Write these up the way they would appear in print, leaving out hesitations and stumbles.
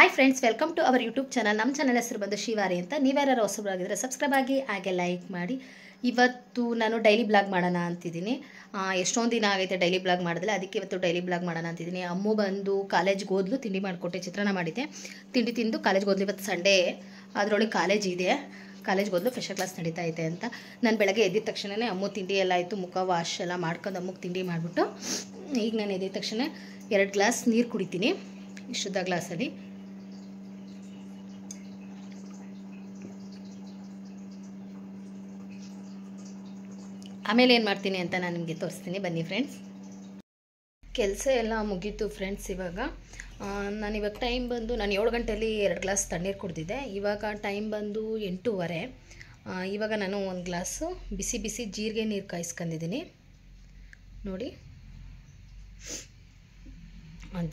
Hi friends, welcome to our YouTube channel. ನಮ್ಮ channel ಹೆಸರು ಬಂದು ಶಿವಾರಿ ಅಂತ. ನೀವ್ಯಾರು ಹೊಸಬರಾಗಿದ್ದರೆ ಸಬ್ಸ್ಕ್ರೈಬ್ ಆಗಿ, ಹಾಗೆ ಲೈಕ್ ಮಾಡಿ. ಇವತ್ತು ನಾನು ಡೈಲಿ ಬ್ಲಾಗ್ ಮಾಡೋಣ ಅಂತಿದ್ದೀನಿ. ಎಷ್ಟೊಂದು ದಿನ ಆಗೈತೆ ಡೈಲಿ ಬ್ಲಾಗ್ ಮಾಡಿದ್ರೆ, ಅದಕ್ಕೆ ಇವತ್ತು ಡೈಲಿ ಬ್ಲಾಗ್ ಮಾಡೋಣ ಅಂತಿದ್ದೀನಿ. ಅಮ್ಮು ಬಂದು ಕಾಲೇಜ್ಗೆ ಹೋದ್ಲು, ತಿಂಡಿ ಮಾಡಿಕೊಟ್ಟೆ, ಚಿತ್ರಾನ್ನ ಮಾಡಿದ್ದೆ, ತಿಂಡಿ ತಿಂದು ಕಾಲೇಜ್ಗೆ ಹೋದ್ಲು. ಇವತ್ತು ಸಂಡೇ, ಅದರೊಳಗೆ ಕಾಲೇಜ್ ಇದೆ. ಕಾಲೇಜ್ಗೆ ಹೋದ್ಲು, ಫ್ರೆಶರ್ ಕ್ಲಾಸ್ ನಡೀತಾ ಐತೆ ಅಂತ. ನಾನು ಬೆಳಗ್ಗೆ ಎದ್ದಿದ ತಕ್ಷಣವೇ ಅಮ್ಮು ತಿಂಡಿ ಎಲ್ಲ ಆಯಿತು, ಮುಖ ವಾಶ್ ಎಲ್ಲ ಮಾಡ್ಕೊಂಡು ಅಮ್ಮಗೆ ತಿಂಡಿ ಮಾಡಿಬಿಟ್ಟು ಈಗ ನಾನು ಎದ್ದಿದ ತಕ್ಷಣ 2 ಗ್ಲಾಸ್ ನೀರು ಕುಡಿತೀನಿ, ಶುದ್ಧ ಗ್ಲಾಸಲ್ಲಿ. ಆಮೇಲೆ ಏನು ಮಾಡ್ತೀನಿ ಅಂತ ನಾನು ನಿಮಗೆ ತೋರಿಸ್ತೀನಿ, ಬನ್ನಿ ಫ್ರೆಂಡ್ಸ್. ಕೆಲಸ ಎಲ್ಲ ಮುಗೀತು ಫ್ರೆಂಡ್ಸ್. ಇವಾಗ ನಾನಿವಾಗ ಟೈಮ್ ಬಂದು, ನಾನು 7 ಗಂಟೆಯಲ್ಲಿ 2 ಗ್ಲಾಸ್ ತಣ್ಣೀರು ಕುಡಿದಿದ್ದೆ. ಇವಾಗ ಟೈಮ್ ಬಂದು 8:15. ಇವಾಗ ನಾನು 1 ಗ್ಲಾಸು ಬಿಸಿ ಬಿಸಿ ಜೀರಿಗೆ ನೀರು ಕಾಯಿಸ್ಕೊಂಡಿದ್ದೀನಿ ನೋಡಿ.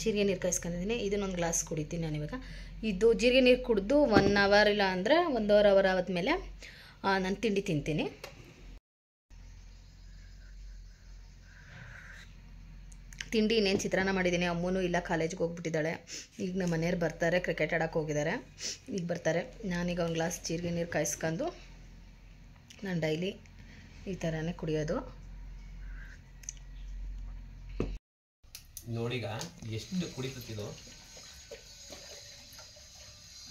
ಜೀರಿಗೆ ನೀರು ಕಾಯಿಸ್ಕೊಂಡಿದ್ದೀನಿ, ಇದನ್ನೊಂದು ಗ್ಲಾಸ್ ಕುಡಿತೀನಿ ನಾನಿವಾಗ. ಇದು ಜೀರಿಗೆ ನೀರು ಕುಡಿದು 1 ಅವರ್ ಇಲ್ಲ ಅಂದರೆ 1.5 ಅವರ್ ಆದಮೇಲೆ ನಾನು ತಿಂಡಿ ತಿಂತೀನಿ. ತಿಂಡಿ ಇನ್ನೇನು ಚಿತ್ರಾನ್ನ ಮಾಡಿದ್ದೀನಿ. ಅಮ್ಮನೂ ಇಲ್ಲ, ಕಾಲೇಜ್ಗೆ ಹೋಗ್ಬಿಟ್ಟಿದ್ದಾಳೆ. ಈಗ ನಮ್ಮ ಮನೆಯವ್ರು ಬರ್ತಾರೆ, ಕ್ರಿಕೆಟ್ ಆಡೋಕ್ಕೆ ಹೋಗಿದ್ದಾರೆ, ಈಗ ಬರ್ತಾರೆ. ನಾನೀಗ 1 ಗ್ಲಾಸ್ ಜೀರಿಗೆ ನೀರು ಕಾಯಿಸ್ಕೊಂಡು ನಾನು ಡೈಲಿ ಈ ಥರನೇ ಕುಡಿಯೋದು. ನೋಡಿಗ ಎಷ್ಟು ಕುಡಿತಿದ್ದು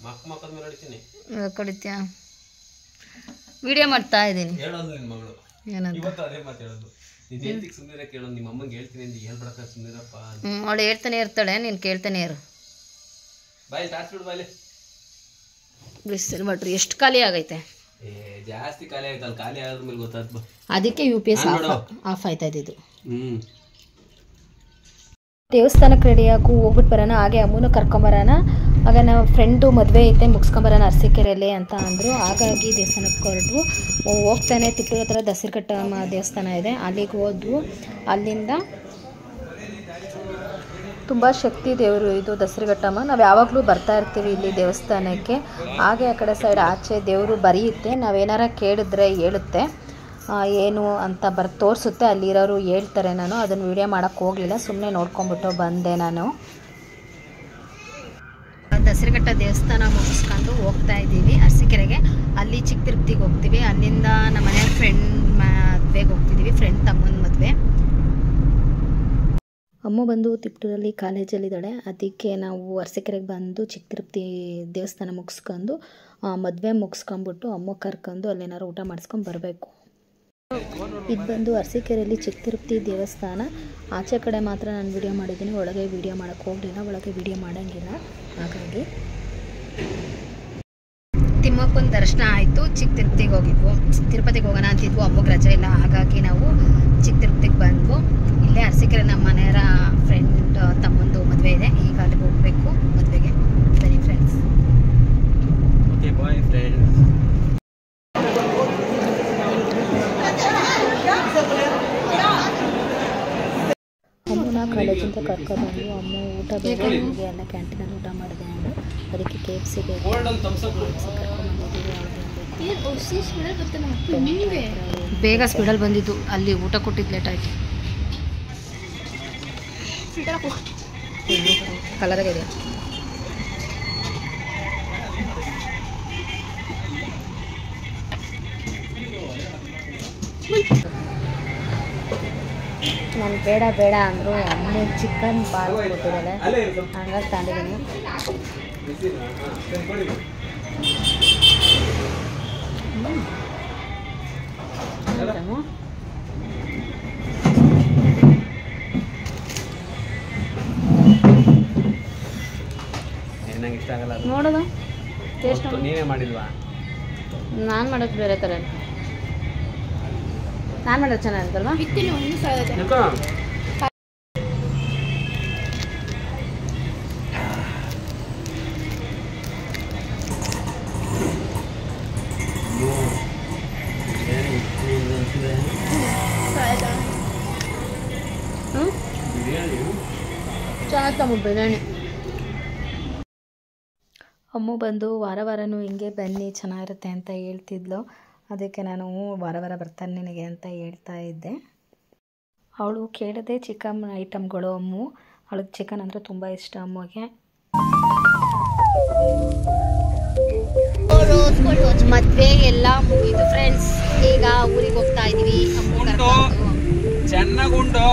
ಮಕ್ಕದ ಮೇಲೆ ಹೊಡಿತೀನಿ. ಕುಡಿತ್ಯಾ? ವಿಡಿಯೋ ಮಾಡ್ತಾ ಇದ್ದೀನಿ. ಹೇಳೋದು ನಿನ್ನ ಮಗಳು ಏನಂತ? ಇವತ್ತು ಅದೇ ಮಾತು ಹೇಳೋದು. ನೀನು ಹೇಳ್ತಿಗೆ ಸುಮ್ಮನೆ ಕೇಳೋದು, ನಿಮ್ಮ ಅಮ್ಮಂಗೆ ಹೇಳ್ತೀನಿ ಅಂತ ಹೇಳ್ಬಿಡಕ್ಕ ಸುಮ್ಮನಿರಪ್ಪ. ಅವಳು ಹೇಳ್ತಾನೆ ಇರ್ತಾಳೆ, ನೀನು ಕೇಳ್ತಾನೆ ಇರು. ಬಾಯಲ್ಲಿ ತಾಡ್ಸ್ಬಿಡು ಬಾಯಲ್ಲಿ. ಬಿಸಿಲು ಮಟ್ರಿ ಎಷ್ಟು ಖಾಲಿ ಆಗೈತೆ? ಜಾಸ್ತಿ ಖಾಲಿ ಆಯ್ತು, ಅಲ್ಲಿ ಖಾಲಿ ಆದ್ರ ಮೇಲೆ ಗೊತ್ತಾಗ್ತು. ಅದಕ್ಕೆ UPS ಆಫ್ ಆಯ್ತಾ ಇದ್ದಿದ್ದು. ದೇವಸ್ಥಾನಕ್ಕೆ ರೆಡಿಯಾಗು, ಹೋಗ್ಬಿಟ್ಟು ಬರೋಣ, ಹಾಗೆ ಅಮ್ಮನೂ ಕರ್ಕೊಂಬರೋಣ. ಆಗ ನಾವು ಫ್ರೆಂಡು ಮದುವೆ ಐತೆ, ಮುಗಿಸ್ಕೊಂಬರೋಣ ಅರಸೀಕೆರೆಯಲ್ಲಿ ಅಂತ ಅಂದರು. ಹಾಗಾಗಿ ದೇವಸ್ಥಾನಕ್ಕೆ ಹೊರಟ್ವು. ಹೋಗ್ತಾನೆ ತಿಪ್ಪೂರು ಹತ್ರ ದಸರಘಟ್ಟಮ್ಮ ದೇವಸ್ಥಾನ ಇದೆ, ಅಲ್ಲಿಗೆ ಹೋದ್ವು. ಅಲ್ಲಿಂದ ತುಂಬ ಶಕ್ತಿ ದೇವರು ಇದು ದಸರಘಟ್ಟಮ್ಮ. ನಾವು ಯಾವಾಗಲೂ ಬರ್ತಾ ಇರ್ತೀವಿ ಇಲ್ಲಿ ದೇವಸ್ಥಾನಕ್ಕೆ. ಹಾಗೆ ಆ ಕಡೆ ಸೈಡ್ ಆಚೆ ದೇವರು ಬರೆಯುತ್ತೆ, ನಾವೇನಾರ ಕೇಳಿದ್ರೆ ಹೇಳುತ್ತೆ, ಏನು ಅಂತ ತೋರಿಸುತ್ತೆ, ಅಲ್ಲಿರೋರು ಹೇಳ್ತಾರೆ. ನಾನು ಅದನ್ನು ವಿಡಿಯೋ ಮಾಡೋಕ್ಕೆ ಹೋಗಲಿಲ್ಲ, ಸುಮ್ಮನೆ ನೋಡ್ಕೊಂಬಿಟ್ಟು ಬಂದೆ ನಾನು. ದಸರಘಟ್ಟ ದೇವಸ್ಥಾನ ಮುಗಿಸ್ಕೊಂಡು ಹೋಗ್ತಾ ಇದ್ದೀವಿ ಅರಸೀಕೆರೆಗೆ. ಅಲ್ಲಿ ಚಿಕ್ಕ ತಿರುಪತಿಗೆ ಹೋಗ್ತೀವಿ, ಅಲ್ಲಿಂದ ನಮ್ಮ ಮನೆ ಫ್ರೆಂಡ್ ಮದುವೆಗೆ ಹೋಗ್ತಿದ್ದೀವಿ, ಫ್ರೆಂಡ್ ತಮ್ಮನ ಮದುವೆ. ಅಮ್ಮ ಬಂದು ತಿಪ್ಟೂರಲ್ಲಿ ಕಾಲೇಜಲ್ಲಿದ್ದಾಳೆ, ಅದಕ್ಕೆ ನಾವು ಅರಸೀಕೆರೆಗೆ ಬಂದು ಚಿಕ್ಕ ತಿರುಪತಿ ದೇವಸ್ಥಾನ ಮುಗಿಸ್ಕೊಂಡು ಮದುವೆ ಮುಗಿಸ್ಕೊಂಬಿಟ್ಟು ಅಮ್ಮ ಕರ್ಕೊಂಡು ಅಲ್ಲೇನಾರು ಊಟ ಮಾಡಿಸ್ಕೊಂಡು ಬರಬೇಕು. ಇದು ಬಂದು ಅರಸೀಕೆರೆಯಲ್ಲಿ ಚಿಕ್ಕ ತಿರುಪತಿ ದೇವಸ್ಥಾನ. ಆಚೆ ಕಡೆ ಮಾತ್ರ ನಾನು ವಿಡಿಯೋ ಮಾಡಿದ್ದೀನಿ, ಒಳಗೆ ವಿಡಿಯೋ ಮಾಡೋಕ್ಕೆ ಹೋಗಲಿಲ್ಲ, ಒಳಗೆ ವಿಡಿಯೋ ಮಾಡೋಂಗಿಲ್ಲ. ಹಾಗಾಗಿ ತಿಮ್ಮಪ್ಪನ ದರ್ಶನ ಆಯಿತು. ಚಿಕ್ಕ ತಿರುಪತಿಗೆ ಹೋಗಿದ್ವು, ತಿರುಪತಿಗೆ ಹೋಗೋಣ ಅಂತಿದ್ವು, ಅಮ್ಮಗೆ ರಜೆ ಇಲ್ಲ, ಹಾಗಾಗಿ ನಾವು ಚಿಕ್ಕ ತಿರುಪತಿಗೆ ಬಂದ್ವು. ಇಲ್ಲೇ ಅರಸೀಕೆರೆ ನಮ್ಮ ಮನೆಯವರ ಫ್ರೆಂಡ್ ತಮ್ಮಂದು ಮದುವೆ ಇದೆ, ಈಗ ಅಲ್ಲಿಗೆ ಹೋಗಬೇಕು ಮದುವೆಗೆ. ಬನ್ನಿ ಫ್ರೆಂಡ್ಸ್. Okay bye friends. ಅಮ್ಮನ ಕಾಲೇಜಿಂದ ಕರ್ಕೊಬಂದು ಅಮ್ಮ ಊಟ ಬೇಕು ನಿಮಗೆ ಎಲ್ಲ ಕ್ಯಾಂಟೀನಲ್ಲಿ ಊಟ ಮಾಡಿದೆ ಅಂದರು. ಅದಕ್ಕೆ KFC ಬೇಕು ಕರ್ಕೊಂಬಂದಿದ್ದೀವಿ. ಬೇಗ ಸ್ಪೀಡಲ್ಲಿ ಬಂದಿದ್ದು, ಅಲ್ಲಿ ಊಟ ಕೊಟ್ಟಿದ್ದು ಲೇಟ್ ಆಯಿತು. ಕಲರಾಗಿದೆ. ನಾನು ಬೇಡ ಬೇಡ ಅಂದರು. ಅಮ್ಮ ಚಿಕನ್ ಬಾಲ್ ಕೊಟ್ಟಿದ್ದಾಳೆ, ಹಂಗಾಗಿ ತಗೊಂಡಿದ್ದೀನಿ. ನಂಗೆ ಇಷ್ಟ ಆಗಲ್ಲ ನೋಡೋದು ಟೇಸ್ಟ್. ನೀವೇ ಮಾಡಿಲ್ವಾ? ನಾನು ಮಾಡೋದು ಬೇರೆ ಥರ, ನಾನು ಮಾಡೋದು ಚೆನ್ನಾಗಿರುತ್ತಲ್ವಾ? ಚೆನ್ನಾಗಿ ಬಿರಿಯಾನಿ. ಅಮ್ಮ ಬಂದು ವಾರ ವಾರನೂ ಹಿಂಗೆ ಬನ್ನಿ ಚೆನ್ನಾಗಿರುತ್ತೆ ಅಂತ ಹೇಳ್ತಿದ್ಲು. ಅದಕ್ಕೆ ನಾನು ವಾರ ವಾರ ಬರ್ತಾನೆ ನಿನಗೆ ಅಂತ ಹೇಳ್ತಾ ಇದ್ದೆ. ಅವಳು ಕೇಳದೆ ಚಿಕನ್ ಐಟಮ್ಗಳು. ಅವಳಿಗೆ ಚಿಕನ್ ಅಂದರೆ ತುಂಬ ಇಷ್ಟ ಅಮ್ಮಗೆ. ಮದ್ವೆ ಎಲ್ಲ ಮುಗಿದು ಫ್ರೆಂಡ್ಸ್, ಈಗ ಊರಿಗೆ ಹೋಗ್ತಾ ಇದೀವಿ. ಚೆನ್ನಾಗುಂಡು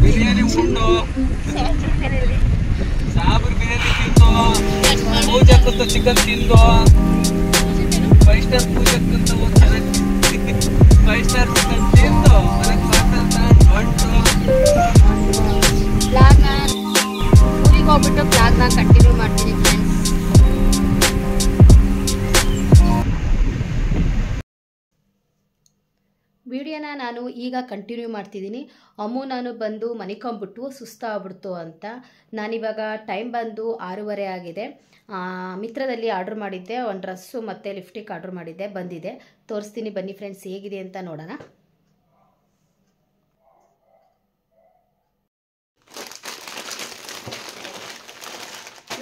ಬಿರಿಯಾನಿ ಉಂಡು, ಸಾಬರ್ ಬಿರಿಯಾನಿ ತಿಂದು, ಪೂಜಕ್ಕಂತ ಚಿಕನ್ ತಿಂದು, 5 ಸ್ಟಾರ್ ಪೂಜಕ್ಕಂತ 5 ಸ್ಟಾರ್ ಚಿಕನ್ ತಿಂದು ಬ್ಲಾಗ್ನ ಊರಿಗೆ ಹೋಗ್ಬಿಟ್ಟು ಬ್ಲಾಗ್ನ ಕಂಟಿನ್ಯೂ ಮಾಡ್ತೀನಿ ಫ್ರೆಂಡ್ಸ್. ವಿಡಿಯೋನ ನಾನು ಈಗ ಕಂಟಿನ್ಯೂ ಮಾಡ್ತಿದ್ದೀನಿ. ಅಮ್ಮು ನಾನು ಬಂದು ಮನಿಕೊಂಬಿಟ್ಟು ಸುಸ್ತಾಗ್ಬಿಡ್ತು ಅಂತ. ನಾನಿವಾಗ ಟೈಮ್ ಬಂದು 6:30 ಆಗಿದೆ. ಮಿತ್ರದಲ್ಲಿ ಆರ್ಡ್ರ್ ಮಾಡಿದ್ದೆ, ಒಂದು ಡ್ರೆಸ್ಸು ಮತ್ತು ಲಿಪ್ಸ್ಟಿಕ್ ಆರ್ಡ್ರ್ ಮಾಡಿದ್ದೆ, ಬಂದಿದೆ. ತೋರಿಸ್ತೀನಿ ಬನ್ನಿ ಫ್ರೆಂಡ್ಸ್, ಹೇಗಿದೆ ಅಂತ ನೋಡೋಣ.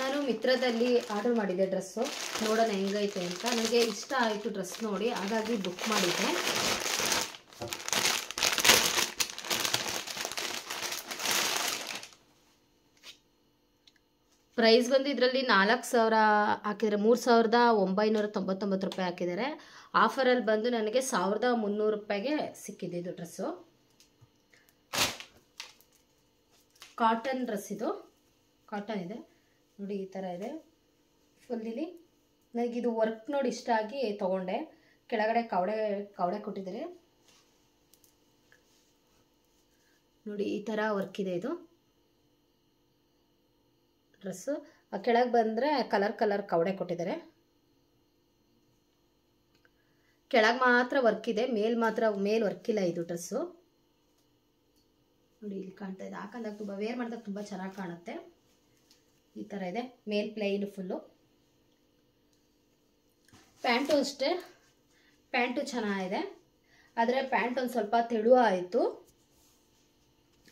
ನಾನು ಮಿತ್ರದಲ್ಲಿ ಆರ್ಡರ್ ಮಾಡಿದ್ದೆ ಡ್ರೆಸ್ಸು, ನೋಡೋಣ ಹೆಂಗೈತೆ ಅಂತ. ನನಗೆ ಇಷ್ಟ ಆಯಿತು ಡ್ರೆಸ್ ನೋಡಿ, ಹಾಗಾಗಿ ಬುಕ್ ಮಾಡಿದ್ದೆ. ಪ್ರೈಸ್ ಬಂದು ಇದರಲ್ಲಿ 4,000 ಹಾಕಿದರೆ 3,999 ರೂಪಾಯಿ ಹಾಕಿದ್ದಾರೆ. ಆಫರಲ್ಲಿ ಬಂದು ನನಗೆ 1,300 ರೂಪಾಯಿಗೆ ಸಿಕ್ಕಿದೆ ಇದು ಡ್ರೆಸ್ಸು. ಕಾಟನ್ ಡ್ರೆಸ್ ಇದು, ಕಾಟನ್ ಇದೆ ನೋಡಿ, ಈ ಥರ ಇದೆ ಫುಲ್. ಇಲ್ಲಿ ನನಗಿದು ವರ್ಕ್ ನೋಡಿ ಇಷ್ಟ ಆಗಿ ತೊಗೊಂಡೆ. ಕೆಳಗಡೆ ಕವಡೆ ಕೊಟ್ಟಿದ್ದಾರೆ ನೋಡಿ, ಈ ಥರ ವರ್ಕ್ ಇದೆ ಇದು ಡ್ರೆಸ್ಸು. ಕೆಳಗೆ ಬಂದರೆ ಕಲರ್ ಕವಡೆ ಕೊಟ್ಟಿದ್ದಾರೆ. ಕೆಳಗೆ ಮಾತ್ರ ವರ್ಕ್ ಇದೆ, ಮೇಲ್ ವರ್ಕ್ ಇಲ್ಲ ಇದು ಡ್ರೆಸ್ಸು ನೋಡಿ. ಇಲ್ಲಿ ಕಾಣ್ತಾ ಇದೆ, ಹಾಕೊಂಡಾಗ ತುಂಬ ವೇರ್ ಮಾಡಿದಾಗ ತುಂಬ ಚೆನ್ನಾಗಿ ಕಾಣುತ್ತೆ. ಈ ಥರ ಇದೆ, ಮೇಲ್ ಪ್ಲೈನ್ ಫುಲ್ಲು. ಪ್ಯಾಂಟು ಅಷ್ಟೇ, ಪ್ಯಾಂಟು ಚೆನ್ನಾಗಿದೆ, ಆದರೆ ಪ್ಯಾಂಟ್ ಒಂದು ಸ್ವಲ್ಪ ತೆಳು ಆಯಿತು.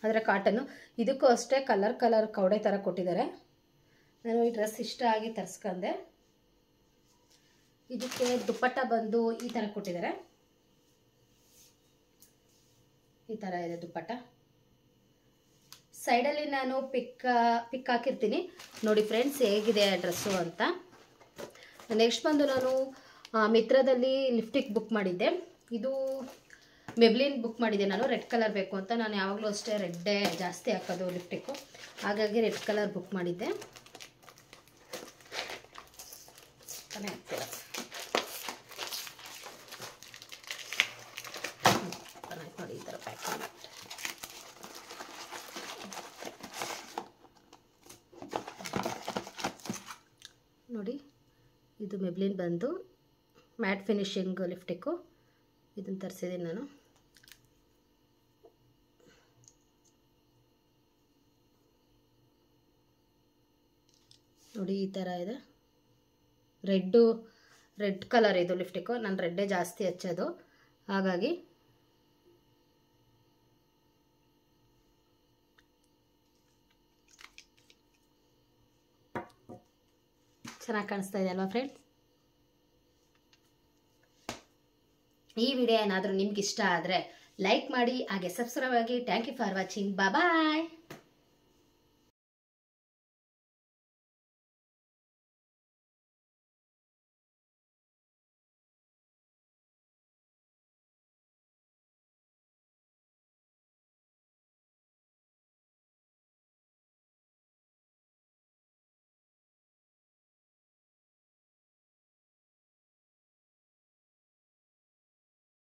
ಆದರೆ ಕಾಟನ್ನು, ಇದಕ್ಕೂ ಅಷ್ಟೇ ಕಲರ್ ಕವಡೆ ಥರ ಕೊಟ್ಟಿದ್ದಾರೆ. ನಾನು ಈ ಡ್ರೆಸ್ ಇಷ್ಟ ಆಗಿ ತರಿಸ್ಕೊಂಡೆ. ಇದಕ್ಕೆ ದುಪ್ಪಟ್ಟ ಬಂದು ಈ ಥರ ಕೊಟ್ಟಿದ್ದಾರೆ, ಈ ಥರ ಇದೆ ದುಪ್ಪಟ್ಟ. ಸೈಡಲ್ಲಿ ನಾನು ಪಿಕ್ ಹಾಕಿರ್ತೀನಿ ನೋಡಿ ಫ್ರೆಂಡ್ಸ್, ಹೇಗಿದೆ ಡ್ರೆಸ್ಸು ಅಂತ. ನೆಕ್ಸ್ಟ್ ಬಂದು ನಾನು ಮಿತ್ರದಲ್ಲಿ ಲಿಪ್ಸ್ಟಿಕ್ ಬುಕ್ ಮಾಡಿದ್ದೆ. ಇದು ಮೆಬ್ಲಿನ್ ಬುಕ್ ಮಾಡಿದ್ದೆ ನಾನು, ರೆಡ್ ಕಲರ್ ಬೇಕು ಅಂತ. ನಾನು ಯಾವಾಗಲೂ ಅಷ್ಟೇ ರೆಡ್ಡೇ ಜಾಸ್ತಿ ಹಾಕೋದು ಲಿಪ್ಸ್ಟಿಕ್ಕು, ಹಾಗಾಗಿ ರೆಡ್ ಕಲರ್ ಬುಕ್ ಮಾಡಿದ್ದೆ. ನೋಡಿ, ಈ ಥರ ಪ್ಯಾಕ್ ಮಾಡಿ ನೋಡಿ. ಇದು ಮೆಬ್ಲಿನ್ ಬಂದು ಮ್ಯಾಟ್ ಫಿನಿಶಿಂಗ್ ಲಿಪ್ಸ್ಟಿಕ್ಕು, ಇದನ್ನು ತರಿಸಿದ್ದೀನಿ ನಾನು. ನೋಡಿ, ಈ ಥರ ಇದೆ. ರೆಡ್ ಕಲರ್ ಇದು ಲಿಪ್ಸ್ಟಿಕ್ಕು. ನಾನು ರೆಡ್ಡೇ ಜಾಸ್ತಿ ಹಚ್ಚೋದು, ಹಾಗಾಗಿ ಚೆನ್ನಾಗಿ ಕಾಣಿಸ್ತಾ ಇದೆ ಅಲ್ವಾ ಫ್ರೆಂಡ್ಸ್? ಈ ವಿಡಿಯೋ ಏನಾದರೂ ನಿಮ್ಗೆ ಇಷ್ಟ ಆದರೆ ಲೈಕ್ ಮಾಡಿ, ಹಾಗೆ ಸಬ್ಸ್ಕ್ರೈಬ್ ಆಗಿ. Thank you for watching. Bye.